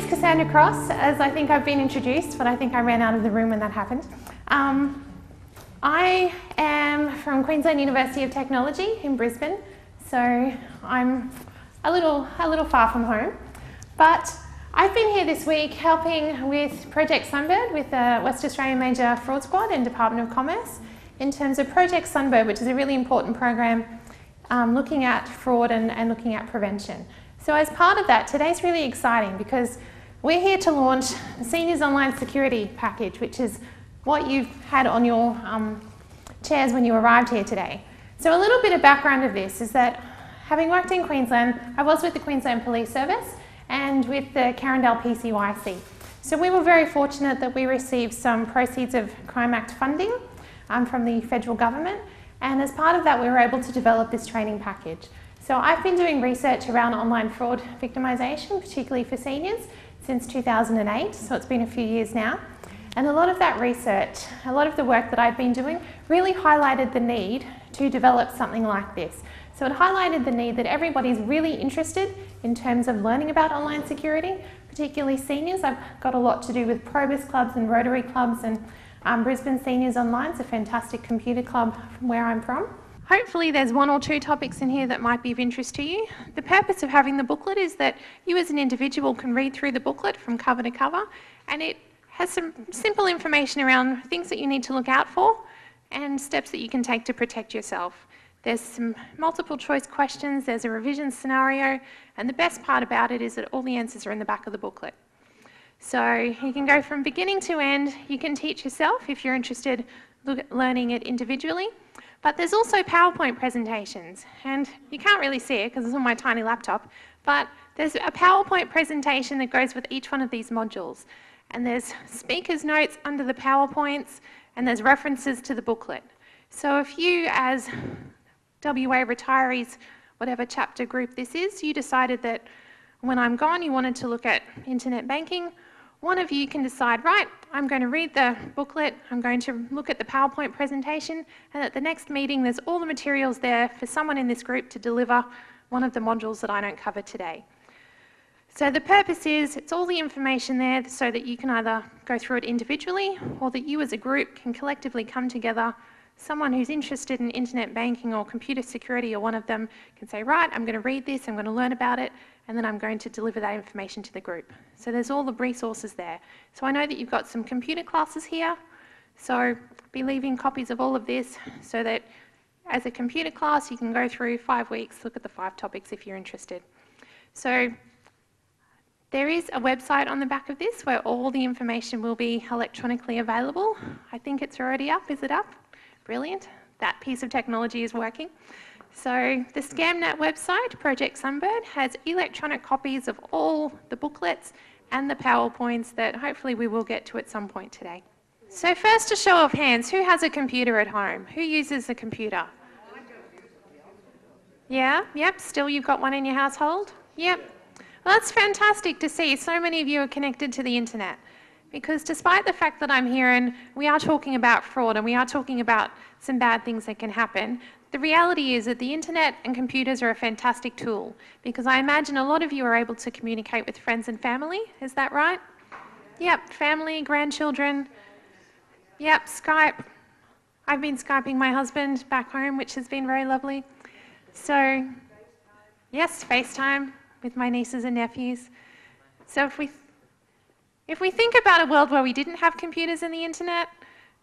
Cassandra Cross, as I think I've been introduced, but I think I ran out of the room when that happened. I am from Queensland University of Technology in Brisbane, so I'm a little far from home. But I've been here this week helping with Project Sunbird with the West Australian Major Fraud Squad and Department of Commerce in terms of Project Sunbird, which is a really important program looking at fraud and looking at prevention. So as part of that, today's really exciting because we're here to launch the Seniors Online Security Package, which is what you've had on your chairs when you arrived here today. So a little bit of background of this is that having worked in Queensland, I was with the Queensland Police Service and with the Carindale PCYC. So we were very fortunate that we received some proceeds of Crime Act funding from the federal government, and as part of that we were able to develop this training package. So I've been doing research around online fraud victimisation, particularly for seniors, since 2008, so it's been a few years now. And a lot of that research, a lot of the work that I've been doing really highlighted the need to develop something like this. So it highlighted the need that everybody's really interested in terms of learning about online security, particularly seniors. I've got a lot to do with Probus clubs and Rotary clubs, and Brisbane Seniors Online is a fantastic computer club from where I'm from. Hopefully there's one or two topics in here that might be of interest to you. The purpose of having the booklet is that you as an individual can read through the booklet from cover to cover, and it has some simple information around things that you need to look out for and steps that you can take to protect yourself. There's some multiple choice questions, there's a revision scenario, and the best part about it is that all the answers are in the back of the booklet. So you can go from beginning to end. You can teach yourself if you're interested learning it individually. But there's also PowerPoint presentations, and you can't really see it because it's on my tiny laptop, but there's a PowerPoint presentation that goes with each one of these modules. And there's speaker's notes under the PowerPoints, and there's references to the booklet. So if you, as WA retirees, whatever chapter group this is, you decided that when I'm gone you wanted to look at internet banking, one of you can decide, right, I'm going to read the booklet, I'm going to look at the PowerPoint presentation, and at the next meeting there's all the materials there for someone in this group to deliver one of the modules that I don't cover today. So the purpose is, it's all the information there so that you can either go through it individually or that you as a group can collectively come together. Someone who's interested in internet banking or computer security, or one of them, can say, right, I'm going to read this, I'm going to learn about it, and then I'm going to deliver that information to the group. So there's all the resources there. So I know that you've got some computer classes here, so I'll be leaving copies of all of this so that as a computer class you can go through 5 weeks, look at the 5 topics if you're interested. So there is a website on the back of this where all the information will be electronically available. I think it's already up. Is it up? Brilliant. That piece of technology is working. So the ScamNet website, Project Sunbird, has electronic copies of all the booklets and the PowerPoints that hopefully we will get to at some point today. So first, a show of hands, who has a computer at home? Who uses a computer? Yeah, yep, still you've got one in your household? Yep. Well, that's fantastic to see. So many of you are connected to the internet. Because despite the fact that I'm here and we are talking about fraud and we are talking about some bad things that can happen, the reality is that the internet and computers are a fantastic tool, because I imagine a lot of you are able to communicate with friends and family. Is that right? Yep, family, grandchildren. Yep, Skype. I've been Skyping my husband back home, which has been very lovely. So, yes, FaceTime with my nieces and nephews. So if we think about a world where we didn't have computers and the internet,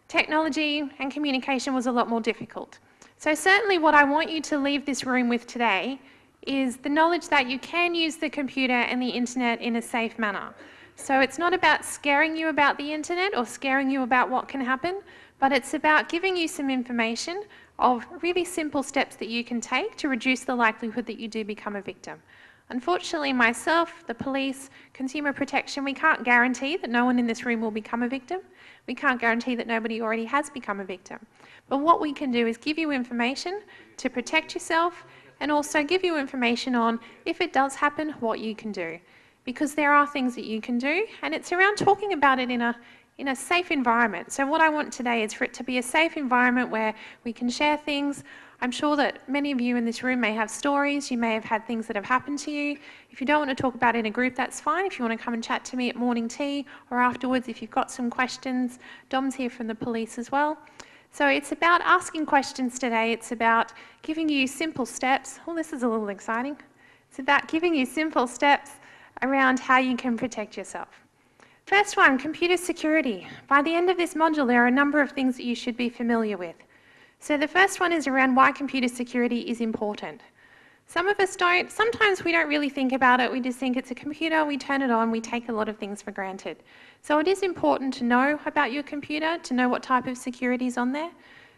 technology and communication was a lot more difficult. So certainly what I want you to leave this room with today is the knowledge that you can use the computer and the internet in a safe manner. So it's not about scaring you about the internet or scaring you about what can happen, but it's about giving you some information of really simple steps that you can take to reduce the likelihood that you do become a victim. Unfortunately, myself, the police, consumer protection, we can't guarantee that no one in this room will become a victim. We can't guarantee that nobody already has become a victim. But what we can do is give you information to protect yourself, and also give you information on, if it does happen, what you can do. Because there are things that you can do, and it's around talking about it in in a safe environment. So what I want today is for it to be a safe environment where we can share things. I'm sure that many of you in this room may have stories, you may have had things that have happened to you. If you don't want to talk about it in a group, that's fine. If you want to come and chat to me at morning tea or afterwards, if you've got some questions, Dom's here from the police as well. So it's about asking questions today. It's about giving you simple steps. Oh, this is a little exciting. It's about giving you simple steps around how you can protect yourself. First one, computer security. By the end of this module, there are a number of things that you should be familiar with. So the first one is around why computer security is important. Some of us don't. Sometimes we don't really think about it. We just think it's a computer, we turn it on, we take a lot of things for granted. So it is important to know about your computer, to know what type of security is on there.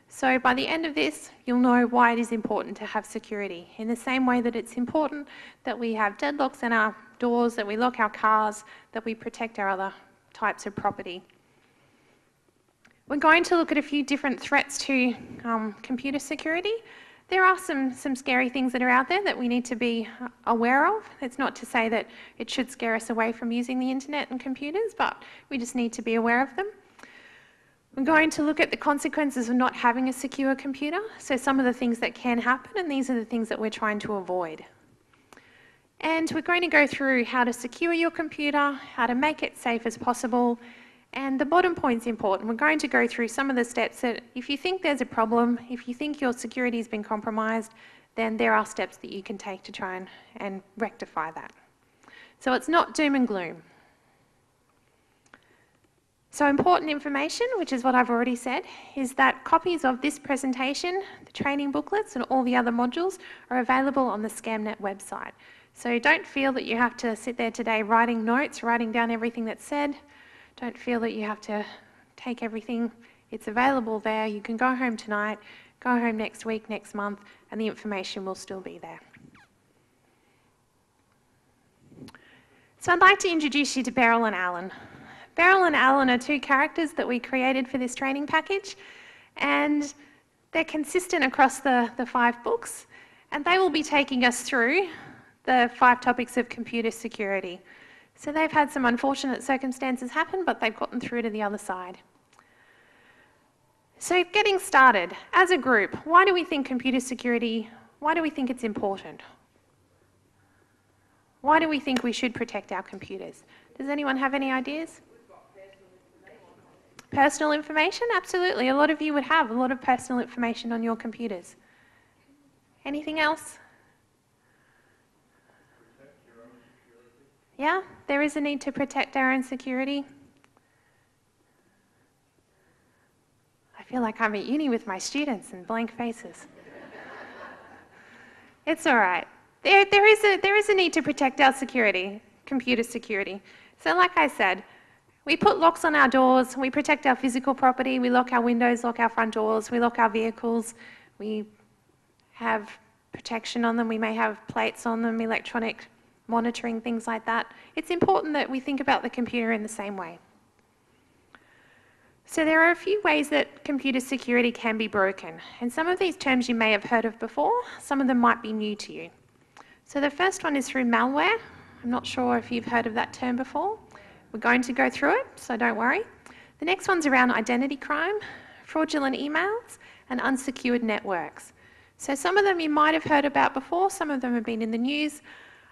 So by the end of this, you'll know why it is important to have security. In the same way that it's important that we have deadlocks in our doors, that we lock our cars, that we protect our other types of property. We're going to look at a few different threats to computer security. There are some scary things that are out there that we need to be aware of. It's not to say that it should scare us away from using the internet and computers, but we just need to be aware of them. We're going to look at the consequences of not having a secure computer, so some of the things that can happen, and these are the things that we're trying to avoid. And we're going to go through how to secure your computer, how to make it safe as possible, and the bottom point's important. We're going to go through some of the steps that if you think there's a problem, if you think your security has been compromised, then there are steps that you can take to try and rectify that. So it's not doom and gloom. So important information, which is what I've already said, is that copies of this presentation, the training booklets and all the other modules are available on the ScamNet website. So don't feel that you have to sit there today writing notes, writing down everything that's said. Don't feel that you have to take everything. It's available there. You can go home tonight, go home next week, next month, and the information will still be there. So I'd like to introduce you to Beryl and Alan. Beryl and Alan are two characters that we created for this training package, and they're consistent across the 5 books, and they will be taking us through the 5 topics of computer security. So they've had some unfortunate circumstances happen, but they've gotten through to the other side. So getting started, as a group, why do we think computer security, why do we think it's important? Why do we think we should protect our computers? Does anyone have any ideas? Personal information? Absolutely. A lot of you would have a lot of personal information on your computers. Anything else? Yeah, there is a need to protect our own security. I feel like I'm at uni with my students and blank faces. It's all right. There is a need to protect our security, computer security. So like I said, we put locks on our doors, we protect our physical property, we lock our windows, lock our front doors, we lock our vehicles, we have protection on them, we may have plates on them, electronic monitoring, things like that. It's important that we think about the computer in the same way. So there are a few ways that computer security can be broken, and some of these terms you may have heard of before, some of them might be new to you. So the first one is through malware. I'm not sure if you've heard of that term before. We're going to go through it, so don't worry. The next one's around identity crime, fraudulent emails, and unsecured networks. So some of them you might have heard about before, some of them have been in the news,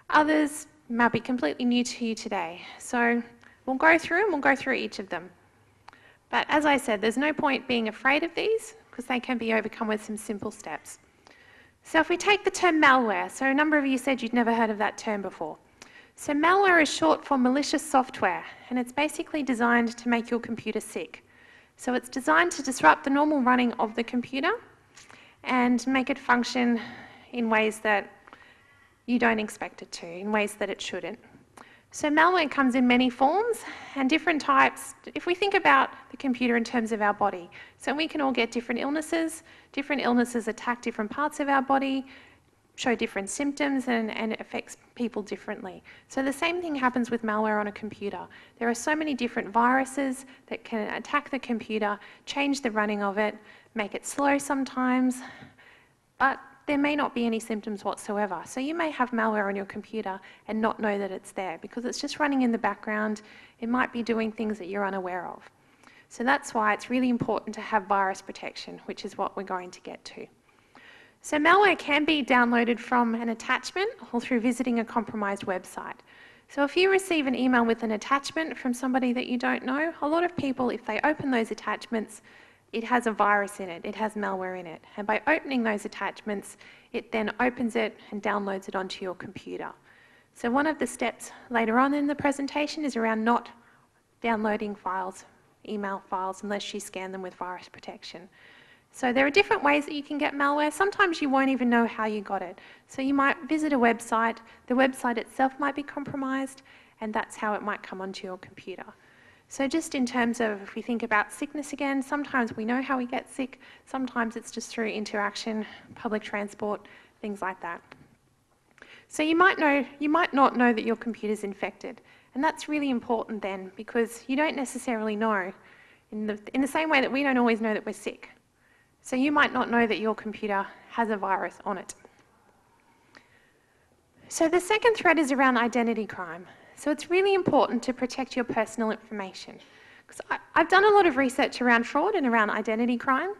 others might be completely new to you today. So we'll go through and we'll go through each of them. But as I said, there's no point being afraid of these because they can be overcome with some simple steps. So if we take the term malware, so a number of you said you'd never heard of that term before. So malware is short for malicious software, and it's basically designed to make your computer sick. So it's designed to disrupt the normal running of the computer and make it function in ways that you don't expect it to, in ways that it shouldn't. So malware comes in many forms and different types. If we think about the computer in terms of our body, so we can all get different illnesses. Different illnesses attack different parts of our body, show different symptoms, and it affects people differently. So the same thing happens with malware on a computer. There are so many different viruses that can attack the computer, change the running of it, make it slow sometimes, but there may not be any symptoms whatsoever. So you may have malware on your computer and not know that it's there because it's just running in the background. It might be doing things that you're unaware of. So that's why it's really important to have virus protection, which is what we're going to get to. So malware can be downloaded from an attachment or through visiting a compromised website. So if you receive an email with an attachment from somebody that you don't know, a lot of people, if they open those attachments, it has a virus in it, it has malware in it. And by opening those attachments, it then opens it and downloads it onto your computer. So one of the steps later on in the presentation is around not downloading files, email files, unless you scan them with virus protection. So there are different ways that you can get malware. Sometimes you won't even know how you got it. So you might visit a website, the website itself might be compromised, and that's how it might come onto your computer. So just in terms of, if we think about sickness again, sometimes we know how we get sick, sometimes it's just through interaction, public transport, things like that. So you might not know that your computer's infected, and that's really important then, because you don't necessarily know, in the same way that we don't always know that we're sick. So you might not know that your computer has a virus on it. So the second threat is around identity crime. So it's really important to protect your personal information. Because I've done a lot of research around fraud and around identity crime,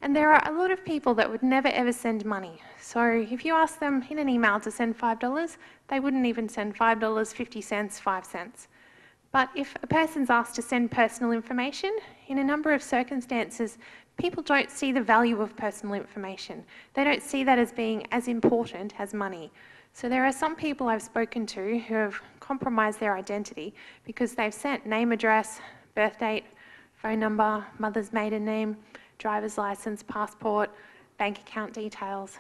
and there are a lot of people that would never ever send money. So if you ask them in an email to send $5, they wouldn't even send $5, 50 cents, 5 cents. But if a person's asked to send personal information, in a number of circumstances, people don't see the value of personal information. They don't see that as being as important as money. So there are some people I've spoken to who have compromised their identity because they've sent name, address, birth date, phone number, mother's maiden name, driver's license, passport, bank account details.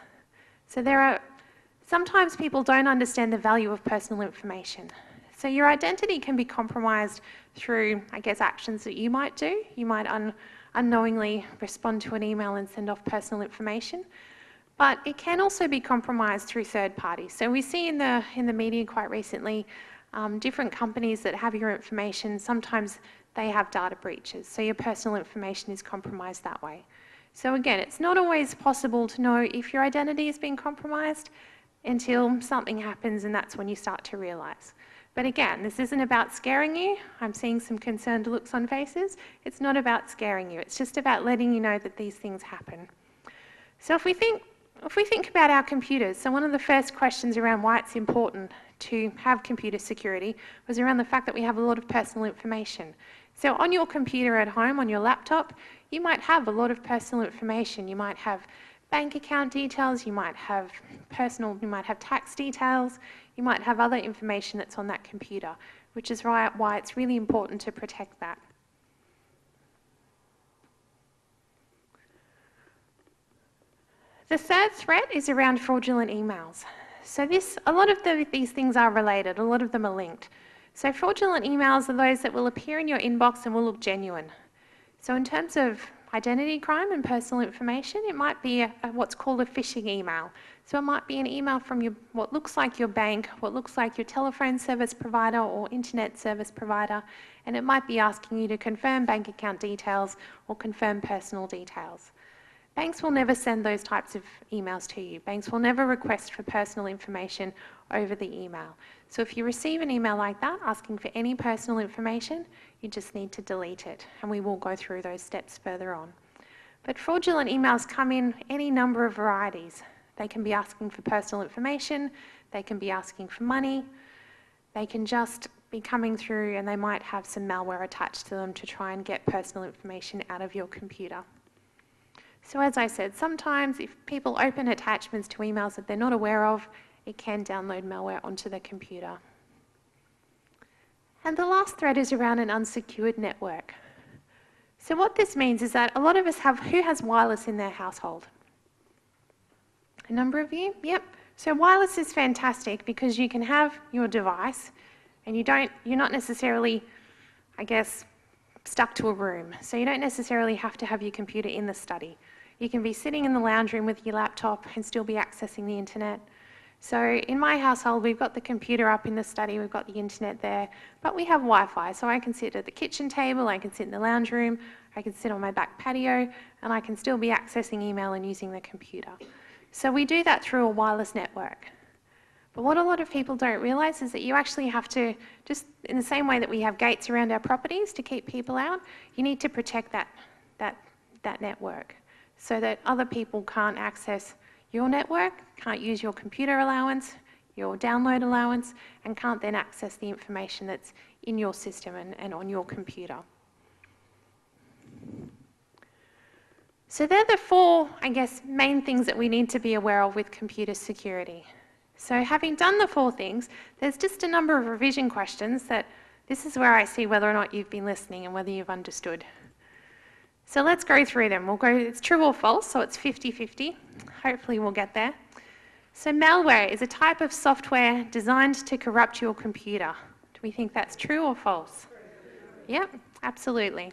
So sometimes people don't understand the value of personal information. So your identity can be compromised through, I guess, actions that you might do. You might unknowingly respond to an email and send off personal information. But it can also be compromised through third parties. So we see in the media quite recently, different companies that have your information, sometimes they have data breaches. So your personal information is compromised that way. So again, it's not always possible to know if your identity is being compromised until something happens, and that's when you start to realise. But again, this isn't about scaring you. I'm seeing some concerned looks on faces. It's not about scaring you. It's just about letting you know that these things happen. So if we think about our computers, so one of the first questions around why it's important to have computer security was around the fact that we have a lot of personal information. So on your computer at home, on your laptop, you might have a lot of personal information. You might have bank account details, you might have tax details, you might have other information that's on that computer, which is why it's really important to protect that. The third threat is around fraudulent emails. So a lot of these things are related, a lot of them are linked. So fraudulent emails are those that will appear in your inbox and will look genuine. So in terms of identity crime and personal information, it might be what's called a phishing email. So it might be an email from what looks like your bank, what looks like your telephone service provider or internet service provider, and it might be asking you to confirm bank account details or confirm personal details. Banks will never send those types of emails to you. Banks will never request for personal information over the email. So if you receive an email like that asking for any personal information, you just need to delete it, and we will go through those steps further on. But fraudulent emails come in any number of varieties. They can be asking for personal information, they can be asking for money, they can just be coming through and they might have some malware attached to them to try and get personal information out of your computer. So as I said, sometimes if people open attachments to emails that they're not aware of, it can download malware onto the computer. And the last threat is around an unsecured network. So what this means is that a lot of us who has wireless in their household? A number of you? Yep. So wireless is fantastic because you can have your device and you're not necessarily, I guess, stuck to a room. So you don't necessarily have to have your computer in the study. You can be sitting in the lounge room with your laptop and still be accessing the internet. So in my household, we've got the computer up in the study, we've got the internet there, but we have Wi-Fi. So I can sit at the kitchen table, I can sit in the lounge room, I can sit on my back patio, and I can still be accessing email and using the computer. So we do that through a wireless network. But what a lot of people don't realise is that you actually have to, just in the same way that we have gates around our properties to keep people out, you need to protect that network so that other people can't access your network, can't use your computer allowance, your download allowance, and can't then access the information that's in your system and on your computer. So they're the four, I guess, main things that we need to be aware of with computer security. So having done the four things, there's just a number of revision questions that this is where I see whether or not you've been listening and whether you've understood. So let's go through them. It's true or false, so it's 50-50. Hopefully we'll get there. So malware is a type of software designed to corrupt your computer. Do we think that's true or false? Yep, absolutely.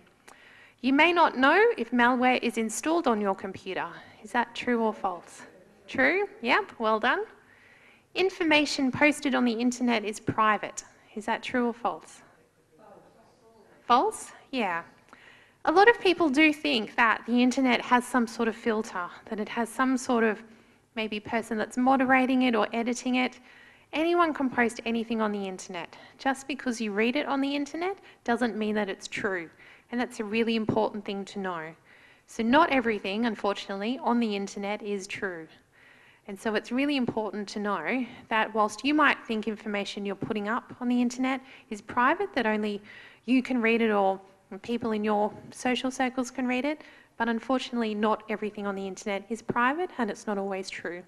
You may not know if malware is installed on your computer. Is that true or false? True? Yep, well done. Information posted on the internet is private. Is that true or false? False? Yeah. A lot of people do think that the internet has some sort of filter, that it has some sort of maybe person that's moderating it or editing it. Anyone can post anything on the internet. Just because you read it on the internet doesn't mean that it's true. And that's a really important thing to know. So not everything, unfortunately, on the internet is true. And so it's really important to know that whilst you might think information you're putting up on the internet is private, that only you can read it or people in your social circles can read it, but unfortunately not everything on the internet is private and it's not always true.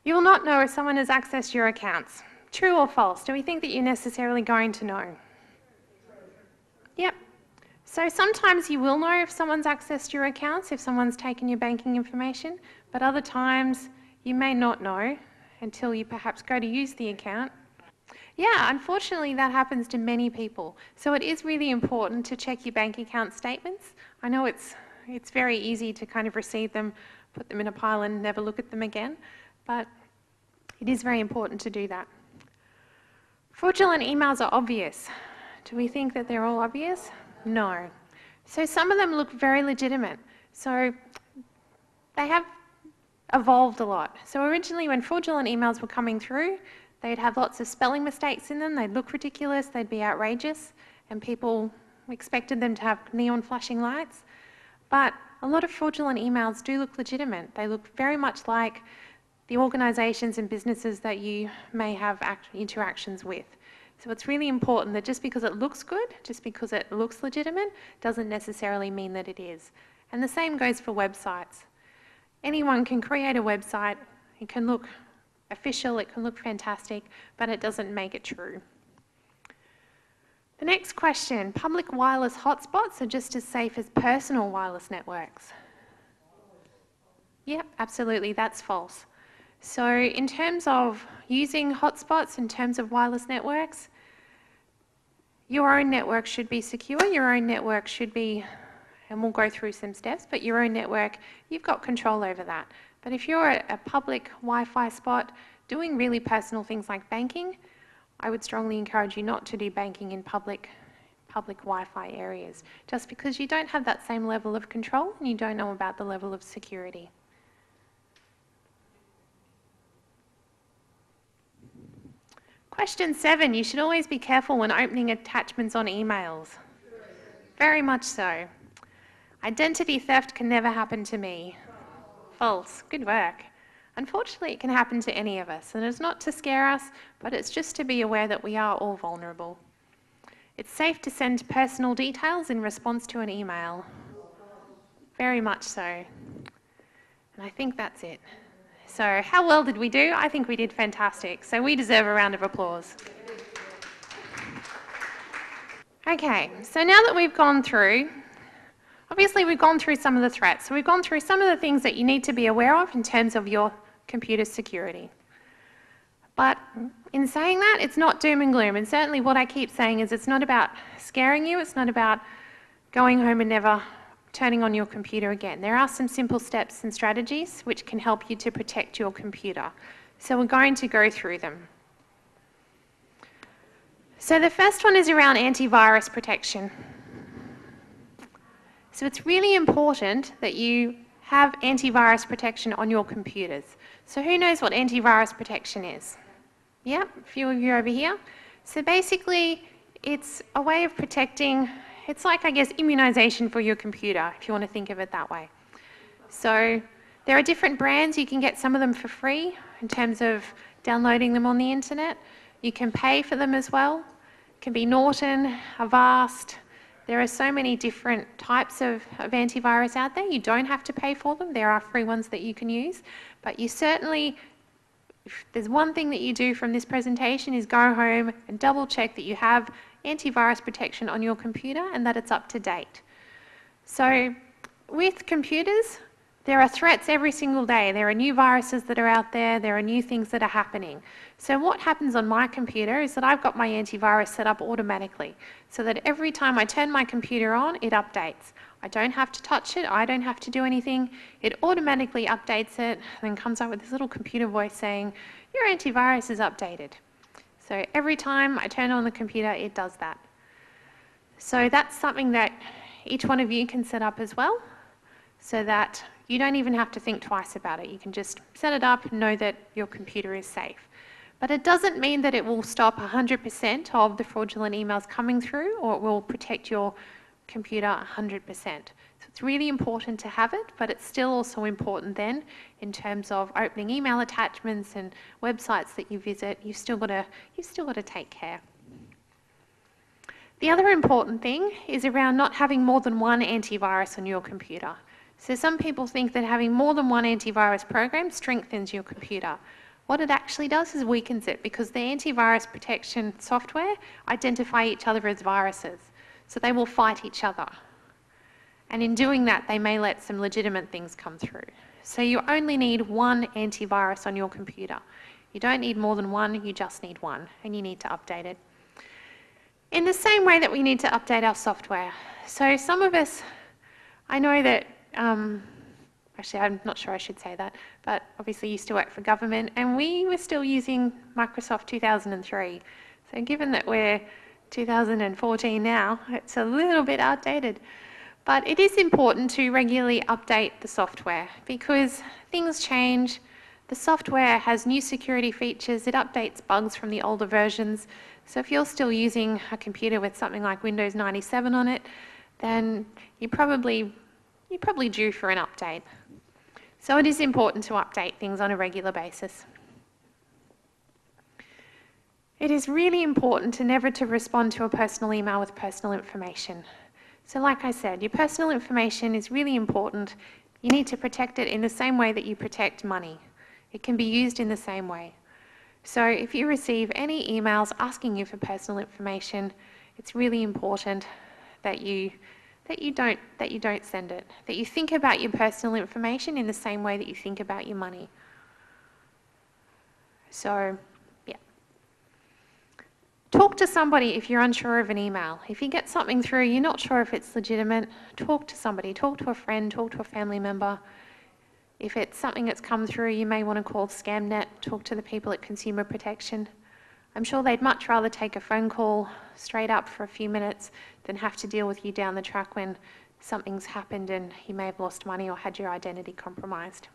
You will not know if someone has accessed your accounts. True or false? Do we think that you're necessarily going to know? Yep. So sometimes you will know if someone's accessed your accounts, if someone's taken your banking information, but other times you may not know until you perhaps go to use the account. Yeah, unfortunately that happens to many people. So it is really important to check your bank account statements. I know it's very easy to kind of receive them, put them in a pile and never look at them again, but it is very important to do that. Fraudulent emails are obvious. Do we think that they're all obvious? No. So some of them look very legitimate. So they have evolved a lot. So originally when fraudulent emails were coming through, they'd have lots of spelling mistakes in them, they'd look ridiculous, they'd be outrageous, and people expected them to have neon flashing lights. But a lot of fraudulent emails do look legitimate. They look very much like the organisations and businesses that you may have interactions with. So it's really important that just because it looks good, just because it looks legitimate, doesn't necessarily mean that it is. And the same goes for websites. Anyone can create a website, it can look official, it can look fantastic, but it doesn't make it true. The next question, public wireless hotspots are just as safe as personal wireless networks. Yep, absolutely, that's false. So in terms of using hotspots, in terms of wireless networks, your own network should be secure, your own network should be, and we'll go through some steps, but your own network, you've got control over that. But if you're a public Wi-Fi spot doing really personal things like banking, I would strongly encourage you not to do banking in public Wi-Fi areas, just because you don't have that same level of control and you don't know about the level of security. Question 7, you should always be careful when opening attachments on emails. Very much so. Identity theft can never happen to me. False. Good work. Unfortunately, it can happen to any of us, and it's not to scare us, but it's just to be aware that we are all vulnerable. It's safe to send personal details in response to an email. Very much so. And I think that's it. So how well did we do? I think we did fantastic. So we deserve a round of applause. Okay, so now that we've gone through, obviously we've gone through some of the threats. So we've gone through some of the things that you need to be aware of in terms of your computer security. But in saying that, it's not doom and gloom. And certainly what I keep saying is it's not about scaring you. It's not about going home and never turning on your computer again. There are some simple steps and strategies which can help you to protect your computer. So we're going to go through them. So the first one is around antivirus protection. So it's really important that you have antivirus protection on your computers. So who knows what antivirus protection is? Yeah, a few of you over here. So basically, it's a way of protecting, it's like, I guess, immunization for your computer, if you want to think of it that way. So there are different brands. You can get some of them for free in terms of downloading them on the internet. You can pay for them as well. It can be Norton, Avast. There are so many different types of antivirus out there. You don't have to pay for them. There are free ones that you can use. But you certainly, if there's one thing that you do from this presentation, is go home and double check that you have antivirus protection on your computer and that it's up to date. So with computers, there are threats every single day. There are new viruses that are out there. There are new things that are happening. So what happens on my computer is that I've got my antivirus set up automatically so that every time I turn my computer on, it updates. I don't have to touch it. I don't have to do anything. It automatically updates it and then comes up with this little computer voice saying, your antivirus is updated. So every time I turn on the computer, it does that. So that's something that each one of you can set up as well, so that you don't even have to think twice about it. You can just set it up and know that your computer is safe. But it doesn't mean that it will stop 100% of the fraudulent emails coming through, or it will protect your computer 100%. So it's really important to have it, but it's still also important then in terms of opening email attachments and websites that you visit. You've still got to take care. The other important thing is around not having more than one antivirus on your computer. So some people think that having more than one antivirus program strengthens your computer. What it actually does is weakens it, because the antivirus protection software identify each other as viruses. So they will fight each other. And in doing that, they may let some legitimate things come through. So you only need one antivirus on your computer. You don't need more than one, you just need one, and you need to update it. In the same way that we need to update our software. So some of us, I know that actually, I'm not sure I should say that, but obviously used to work for government, and we were still using Microsoft 2003. So given that we're 2014 now, it's a little bit outdated. But it is important to regularly update the software, because things change. The software has new security features. It updates bugs from the older versions. So if you're still using a computer with something like Windows 97 on it, then you're probably due for an update. So it is important to update things on a regular basis. It is really important to never to respond to a personal email with personal information. So like I said, your personal information is really important. You need to protect it in the same way that you protect money. It can be used in the same way. So if you receive any emails asking you for personal information, it's really important that you don't send it, that you think about your personal information in the same way that you think about your money. So, yeah. Talk to somebody if you're unsure of an email. If you get something through, you're not sure if it's legitimate, talk to somebody, talk to a friend, talk to a family member. If it's something that's come through, you may want to call ScamNet, talk to the people at Consumer Protection. I'm sure they'd much rather take a phone call straight up for a few minutes than have to deal with you down the track when something's happened and you may have lost money or had your identity compromised.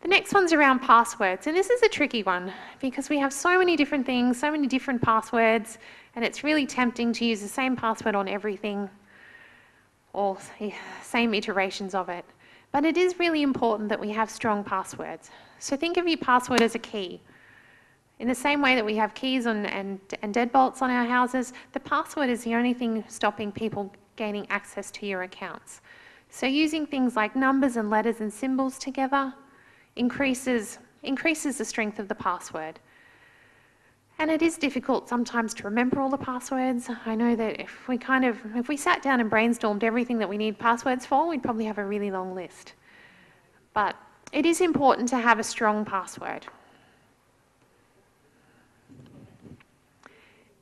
The next one's around passwords, and this is a tricky one because we have so many different things, so many different passwords, and it's really tempting to use the same password on everything or same iterations of it. But it is really important that we have strong passwords. So think of your password as a key. In the same way that we have keys and deadbolts on our houses, the password is the only thing stopping people gaining access to your accounts. So using things like numbers and letters and symbols together increases the strength of the password. And it is difficult sometimes to remember all the passwords. I know that if we sat down and brainstormed everything that we need passwords for, we'd probably have a really long list. But it is important to have a strong password.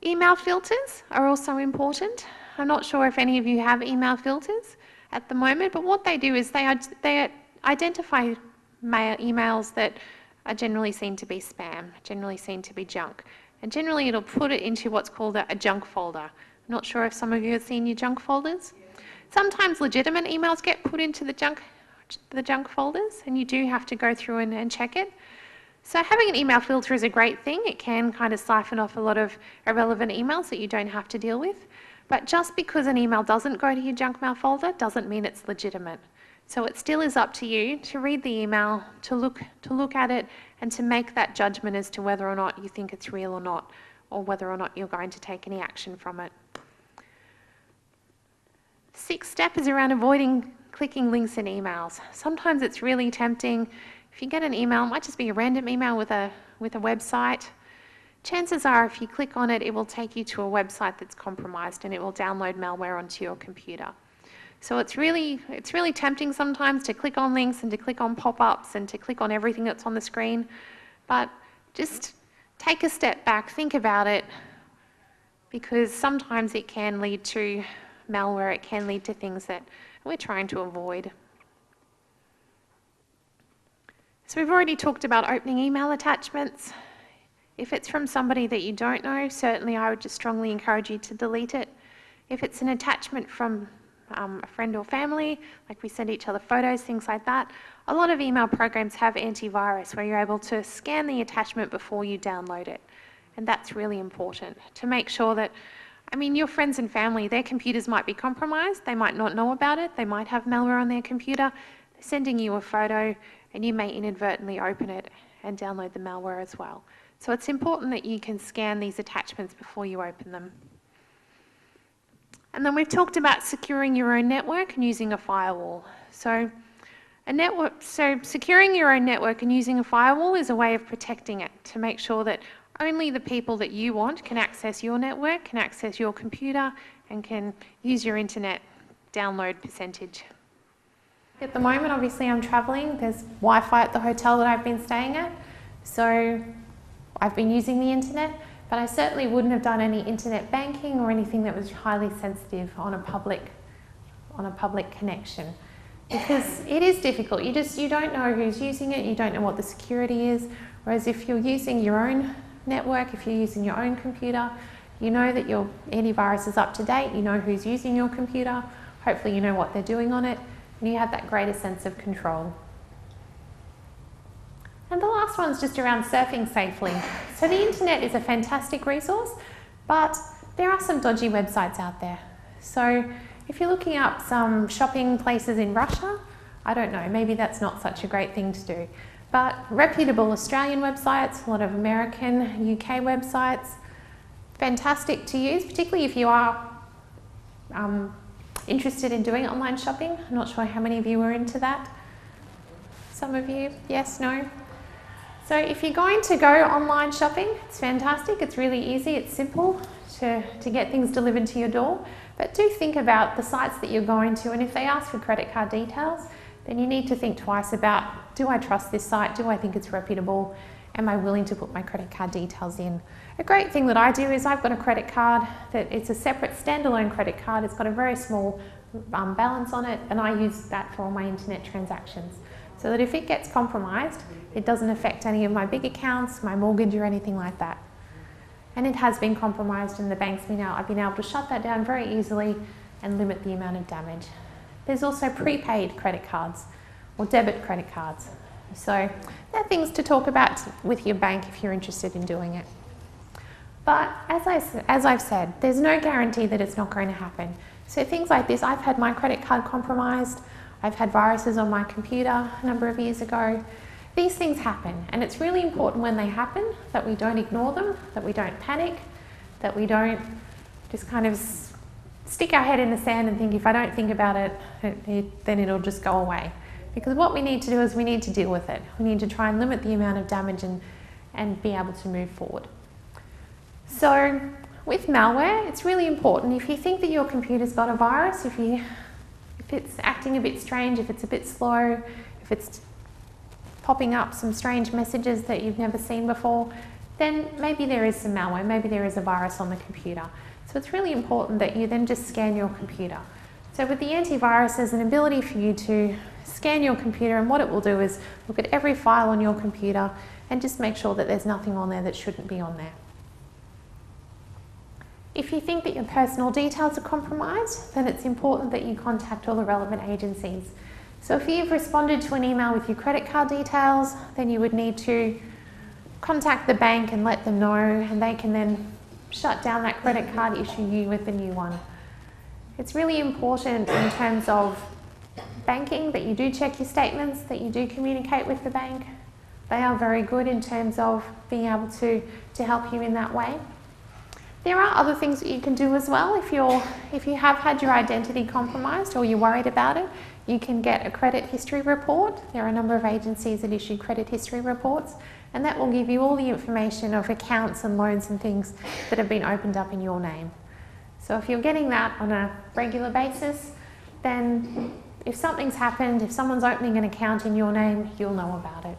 Email filters are also important. I'm not sure if any of you have email filters at the moment, but what they do is they identify emails that are generally seen to be spam, generally seen to be junk. And generally it'll put it into what's called a junk folder. I'm not sure if some of you have seen your junk folders. Sometimes legitimate emails get put into the junk folders, and you do have to go through and check it. So having an email filter is a great thing. It can kind of siphon off a lot of irrelevant emails that you don't have to deal with. But just because an email doesn't go to your junk mail folder doesn't mean it's legitimate. So it still is up to you to read the email, to look at it, and to make that judgment as to whether or not you think it's real or not, or whether or not you're going to take any action from it. The sixth step is around avoiding clicking links in emails. Sometimes it's really tempting. If you get an email, it might just be a random email with a website. Chances are if you click on it, it will take you to a website that's compromised and it will download malware onto your computer. So it's really tempting sometimes to click on links and to click on pop-ups and to click on everything that's on the screen. But just take a step back, think about it, because sometimes it can lead to malware, it can lead to things that we're trying to avoid. So we've already talked about opening email attachments. If it's from somebody that you don't know, certainly I would just strongly encourage you to delete it. If it's an attachment from a friend or family, like we send each other photos, things like that, a lot of email programs have antivirus where you're able to scan the attachment before you download it. And that's really important to make sure that, I mean, your friends and family, their computers might be compromised, they might not know about it, they might have malware on their computer, they're sending you a photo and you may inadvertently open it and download the malware as well. So it's important that you can scan these attachments before you open them. And then we've talked about securing your own network and using a firewall. So securing your own network and using a firewall is a way of protecting it to make sure that only the people that you want can access your network, can access your computer, and can use your internet download percentage. At the moment, obviously, I'm travelling. There's Wi-Fi at the hotel that I've been staying at, so I've been using the internet, but I certainly wouldn't have done any internet banking or anything that was highly sensitive on a public connection, because it is difficult. You don't know who's using it, you don't know what the security is, whereas if you're using your own network, if you're using your own computer, you know that your antivirus is up to date, you know who's using your computer, hopefully you know what they're doing on it, and you have that greater sense of control. And the last one's just around surfing safely. So the internet is a fantastic resource, but there are some dodgy websites out there. So if you're looking up some shopping places in Russia, I don't know, maybe that's not such a great thing to do. But reputable Australian websites, a lot of American, UK websites, fantastic to use, particularly if you are interested in doing online shopping. I'm not sure how many of you are into that. Some of you, yes, no? So if you're going to go online shopping, it's fantastic, it's really easy, it's simple to get things delivered to your door. But do think about the sites that you're going to, and if they ask for credit card details, then you need to think twice about, do I trust this site? Do I think it's reputable? Am I willing to put my credit card details in? A great thing that I do is I've got a credit card that it's a separate standalone credit card. It's got a very small balance on it, and I use that for all my internet transactions. So that if it gets compromised, it doesn't affect any of my big accounts, my mortgage or anything like that. And it has been compromised, and the bank's I've been able to shut that down very easily and limit the amount of damage. There's also prepaid credit cards or debit credit cards. So they're things to talk about with your bank if you're interested in doing it. But as I've said, there's no guarantee that it's not going to happen. So things like this, I've had my credit card compromised, I've had viruses on my computer a number of years ago. These things happen, and it's really important when they happen that we don't ignore them, that we don't panic, that we don't just kind of stick our head in the sand and think if I don't think about it, then it'll just go away. Because what we need to do is we need to deal with it. We need to try and limit the amount of damage and be able to move forward. So with malware, it's really important. If you think that your computer's got a virus, if it's acting a bit strange, if it's a bit slow, if it's popping up some strange messages that you've never seen before, then maybe there is some malware, maybe there is a virus on the computer. So it's really important that you then just scan your computer. So with the antivirus, there's an ability for you to scan your computer, and what it will do is look at every file on your computer and just make sure that there's nothing on there that shouldn't be on there. if you think that your personal details are compromised, then it's important that you contact all the relevant agencies. So if you've responded to an email with your credit card details, then you would need to contact the bank and let them know, and they can then shut down that credit card, issue you with a new one. It's really important in terms of banking that you do check your statements, that you do communicate with the bank. They are very good in terms of being able to help you in that way. There are other things that you can do as well. If you have had your identity compromised or you're worried about it, you can get a credit history report. There are a number of agencies that issue credit history reports, and that will give you all the information of accounts and loans and things that have been opened up in your name. So if you're getting that on a regular basis, then if something's happened, if someone's opening an account in your name, you'll know about it.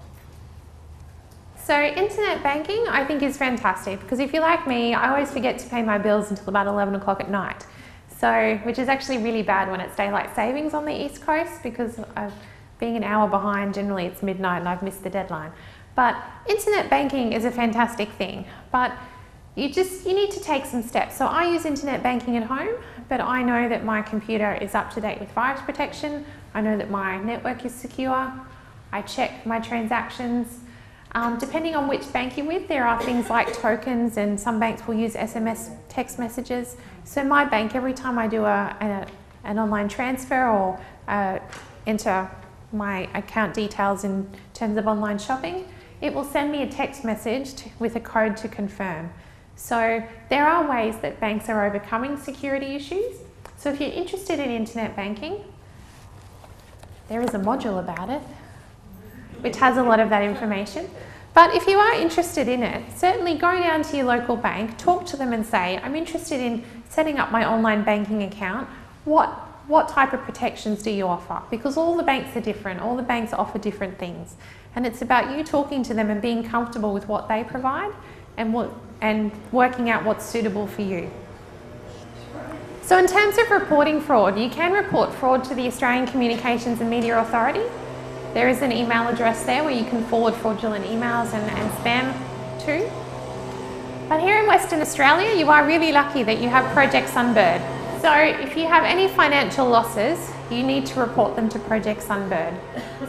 So internet banking I think is fantastic, because if you're like me, I always forget to pay my bills until about 11 o'clock at night. So, which is actually really bad when it's daylight savings on the East Coast, because being an hour behind, generally it's midnight and I've missed the deadline. But internet banking is a fantastic thing, but you need to take some steps. So I use internet banking at home, but I know that my computer is up to date with virus protection. I know that my network is secure. I check my transactions. Depending on which bank you're with, there are things like tokens, and some banks will use SMS text messages. So my bank, every time I do an online transfer or enter my account details in terms of online shopping, it will send me a text message with a code to confirm. So there are ways that banks are overcoming security issues. So if you're interested in internet banking, there is a module about it, which has a lot of that information. But if you are interested in it, certainly go down to your local bank, talk to them and say, I'm interested in setting up my online banking account. What type of protections do you offer? Because all the banks are different, all the banks offer different things. And it's about you talking to them and being comfortable with what they provide and working out what's suitable for you. So in terms of reporting fraud, you can report fraud to the Australian Communications and Media Authority. There is an email address there where you can forward fraudulent emails and spam to. But here in Western Australia, you are really lucky that you have Project Sunbird. So if you have any financial losses, you need to report them to Project Sunbird.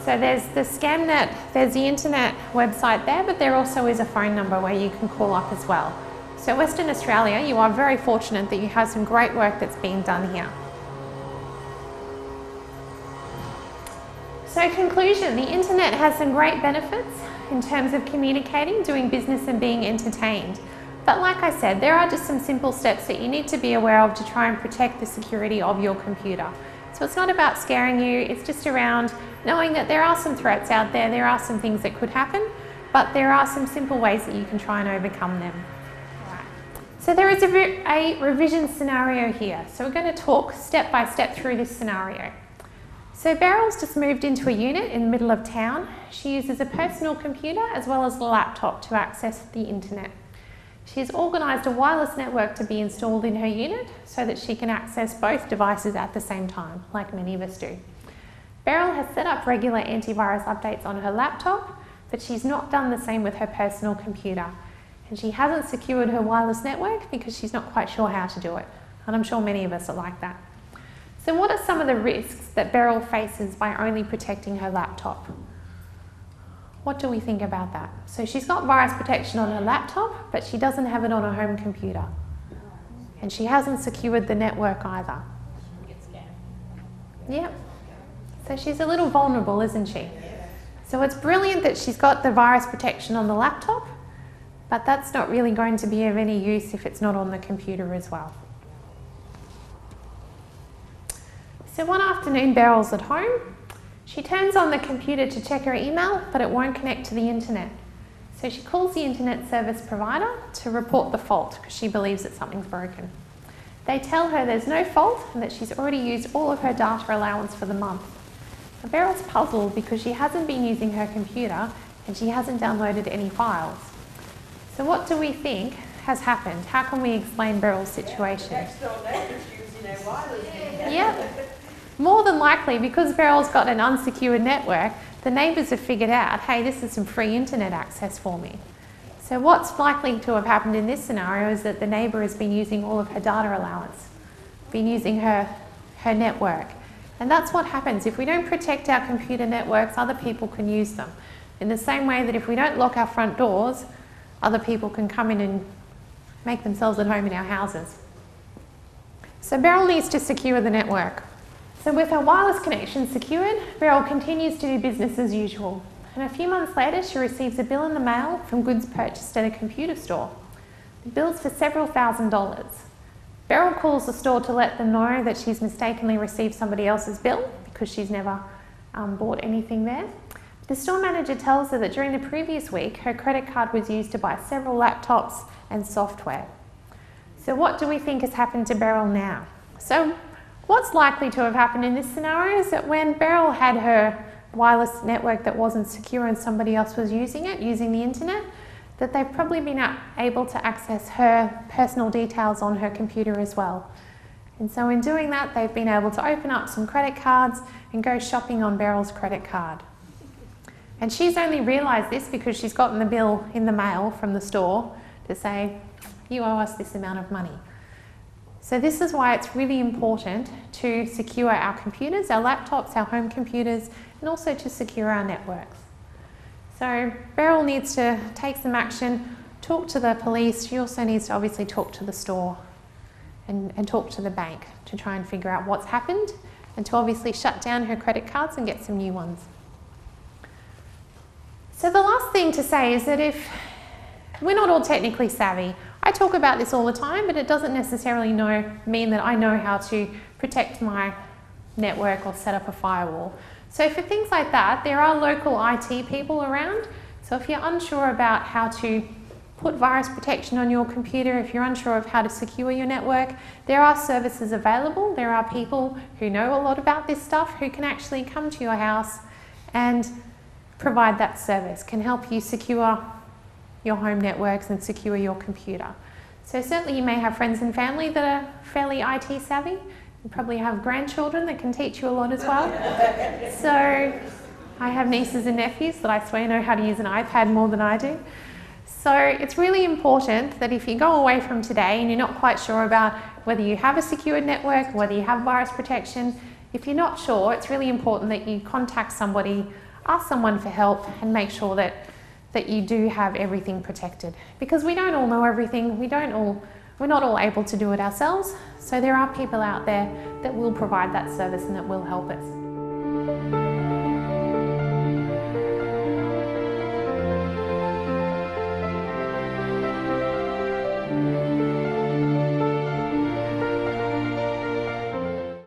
So there's the ScamNet, there's the internet website there, but there also is a phone number where you can call up as well. So Western Australia, you are very fortunate that you have some great work that's being done here. So conclusion, the internet has some great benefits in terms of communicating, doing business and being entertained. But like I said, there are just some simple steps that you need to be aware of to try and protect the security of your computer. So it's not about scaring you, it's just around knowing that there are some threats out there, there are some things that could happen, but there are some simple ways that you can try and overcome them. Right. So there is a revision scenario here. So we're going to talk step by step through this scenario. So Beryl's just moved into a unit in the middle of town. She uses a personal computer as well as a laptop to access the internet. She's organised a wireless network to be installed in her unit so that she can access both devices at the same time, like many of us do. Beryl has set up regular antivirus updates on her laptop, but she's not done the same with her personal computer. And she hasn't secured her wireless network because she's not quite sure how to do it. And I'm sure many of us are like that. So what are some of the risks that Beryl faces by only protecting her laptop? What do we think about that? So she's got virus protection on her laptop, but she doesn't have it on her home computer. And she hasn't secured the network either. Yep. So she's a little vulnerable, isn't she? So it's brilliant that she's got the virus protection on the laptop, but that's not really going to be of any use if it's not on the computer as well. So one afternoon, Beryl's at home. She turns on the computer to check her email, but it won't connect to the internet. So she calls the internet service provider to report the fault because she believes that something's broken. They tell her there's no fault and that she's already used all of her data allowance for the month. Now, Beryl's puzzled because she hasn't been using her computer and she hasn't downloaded any files. So what do we think has happened? How can we explain Beryl's situation? Yeah. More than likely, because Beryl's got an unsecured network, the neighbours have figured out, hey, this is some free internet access for me. So So what's likely to have happened in this scenario is that the neighbour has been using all of her data allowance, been using her network. And that's what happens. If we don't protect our computer networks, other people can use them. In the same way that if we don't lock our front doors, other people can come in and make themselves at home in our houses. So Beryl needs to secure the network. So with her wireless connection secured, Beryl continues to do business as usual. And a few months later, she receives a bill in the mail from goods purchased at a computer store. The bill's for several $1,000s. Beryl calls the store to let them know that she's mistakenly received somebody else's bill because she's never bought anything there. The store manager tells her that during the previous week, her credit card was used to buy several laptops and software. So what do we think has happened to Beryl now? So what's likely to have happened in this scenario is that when Beryl had her wireless network that wasn't secure and somebody else was using it, using the internet, that they've probably been able to access her personal details on her computer as well. And so in doing that, they've been able to open up some credit cards and go shopping on Beryl's credit card. And she's only realised this because she's gotten the bill in the mail from the store to say, you owe us this amount of money. So this is why it's really important to secure our computers, our laptops, our home computers, and also to secure our networks. So Beryl needs to take some action, talk to the police. She also needs to obviously talk to the store and talk to the bank to try and figure out what's happened and to obviously shut down her credit cards and get some new ones. So the last thing to say is that if we're not all technically savvy, I talk about this all the time, but it doesn't necessarily mean that I know how to protect my network or set up a firewall. So for things like that, there are local IT people around. So if you're unsure about how to put virus protection on your computer, if you're unsure of how to secure your network, there are services available. There are people who know a lot about this stuff who can actually come to your house and provide that service, can help you secure your home networks and secure your computer. So certainly you may have friends and family that are fairly IT savvy. You probably have grandchildren that can teach you a lot as well. So I have nieces and nephews that I swear know how to use an iPad more than I do. So it's really important that if you go away from today and you're not quite sure about whether you have a secured network, whether you have virus protection, if you're not sure, it's really important that you contact somebody, ask someone for help and make sure that you do have everything protected. Because we don't all know everything, we're not all able to do it ourselves, so there are people out there that will provide that service and that will help us.